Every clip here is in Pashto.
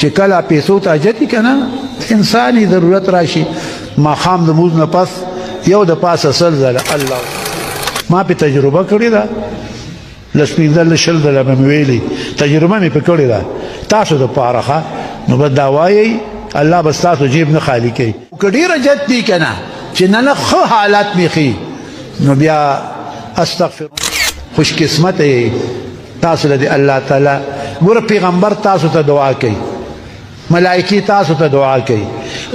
چې کله پیسو ته حاجت که نه انساني ضرورت راشي ماښام د لمونځ نه پس یو د پاسه سل ځله الله ما پې تجربه کړې ده لس پنځه شل ځله به مې ویلي تجربه مې پې کړې ده تاسو دپاره ښه نو بس دا وایئ الله بس تاسو جیب نه خالی کوي که ډېره جد دي که نه چې نه ښه حالات مې ښي نو بیا استغفر خوش قسمت یې تاسو له د الله تعالی ګوره پیغمبر تاسو ته دعا کوي ملائکې تاسو ته دعا کوي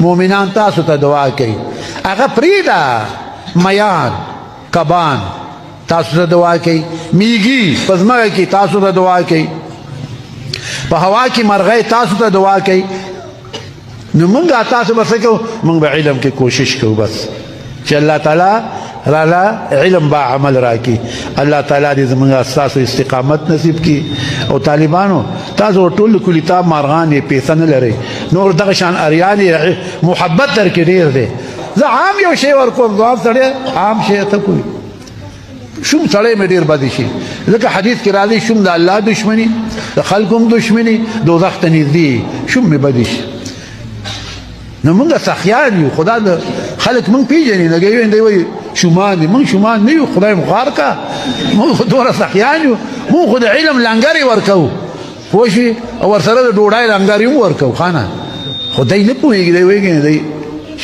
مؤمنان تاسو ته دعا کوي هغه پرېږده میان کبان تاسو ته دعا کوي میږي په ځمکه کې تاسو ته دعا کوي په هوا کې مرغۍ تاسو ته دعا کوي نو موږ تاسو به څه کوو موږ به علم کې کوشش کوو بس چې الله تعالی رالا علم با عمل راکی الله تعالی دې زموږ تاسو استقامت نصیب کی او طالبانو تاسو ټول کلیتاب مارغان یې پیسه نه لري نور دغه شان اریان محبت در کې ډېر دی زه عام یو شی ورکوم ځواب سړی عام شی ته کوي شوم سړی مې ډېر بدې شي ځکه حدیث کې راځي شوم د الله دشمني د خلکو هم دشمني دوزخ ته نږدې شوم مې بدې شي نو موږ سخیان یو خدا د خلک موږ پیژني لګوي دی وایي شومان دي موږ شومان نه یو خدای مخار کا موږ دومره سخیان یو موږ خو د علم لنګرې ورکوو پوه شوې او ورسره د ډوډۍ لنګرې هم ورکوو خانه خدای نه پوهېږي دی وایي دی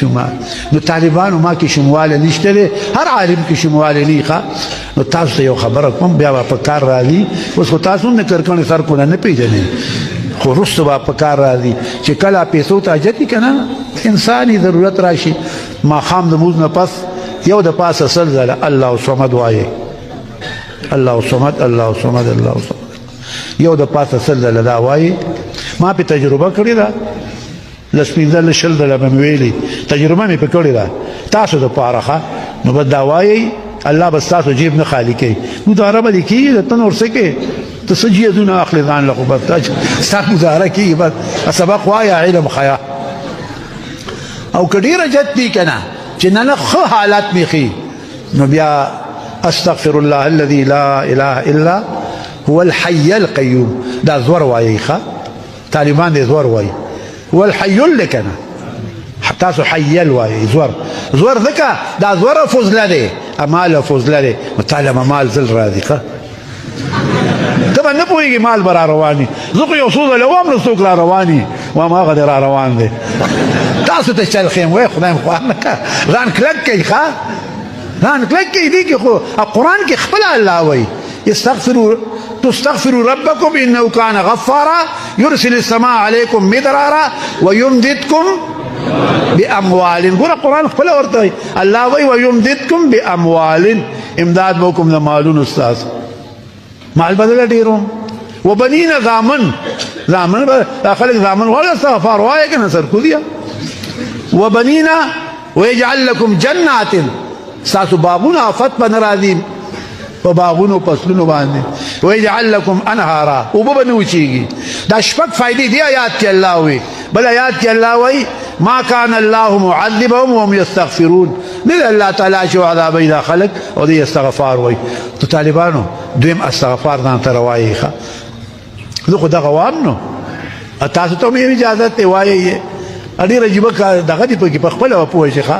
شومان نو طالبانو ما کې شمواله نشته دی هر عالم کې شمواله نه ښه نو تاسو ته یو خبره کوم بیا به په کار راځي اوس خو تاسو هم د کرکڼې سر کونه نه پیژنئ خو وروسته به په کار راځي چې کله پیسو ته حاجت وي که نه انساني ضرورت راشي ماښام د لمونځ نه پس یو د پاسه سل ځله الله صمد وایي الله صمد الله صمد الله صمد یو د پاسه سل ځله دا وایي ما پې تجربه کړې ده لس پنځه شل ځله به مې ویلي تجربه مې پې کړې ده تاسو دپاره ښه نو بس دا وایئ الله بس تاسو جیب نه خالی کوي ګزاره به دې کېږي د ته نور څه کوې ته څه جیزونه اخلې ځان له خو بس ستا ګزاره کېږي بس سبق وایه علم ښیه او که ډېره جد دي که نه چې نه ښه حالات مې ښي نو بیا استغفر الله الذي لا اله الا هو الحي القيوم دا زور وایي ښه طالبان دې زور وایي هو الحي اللي که نه تاسو حیل وایي زور ځکه دا زوره فضله دی امال فضله دی مطالعه مال زل راځي ښه ته به نه پوهېږي مال به را رواني زه خو یو څو ځله وم نو څوک را رواني وایم هغه دی را روان دی تاسو ته چل خیم وای خدای مخوار نه که ځان کلک کوي ښه ځان کلک کوي دې کې خو قرآن کې خپله الله وایي تستغفروا ربكم انه كان غفارا يرسل السماء عليكم مدرارا ويمددكم باموال ګوره قرآن خپله ورته وایي الله وایي ويمددكم باموال امداد به وکړم د مالونو ستاسو مال بدله ډېروم وبنین زامن به دا خلک زامن والا استغفار وایه که نه سرکودیه وبنین ويجعل لكم جنات ستاسو باغونه آفت به نه راځي په باغونو فصلونو باندې ويجعل لكم انهارا اوبه به نه وچېږي دا شپږ فایدې دې آیات کې الله وایي بل آیات کې الله وایي ما كان الله معذبهم وهم يستغفرون نه الله تعالی چې عذابوي دا خلک او دې استغفار وایي تو طالبانو دویم استغفار ځان ته روایي ښه زه خو دغه وایم نو تاسو ته مې اجازت دی وایي ډېر عجیبه دغه دي پکې په خپله به پوه شي ښه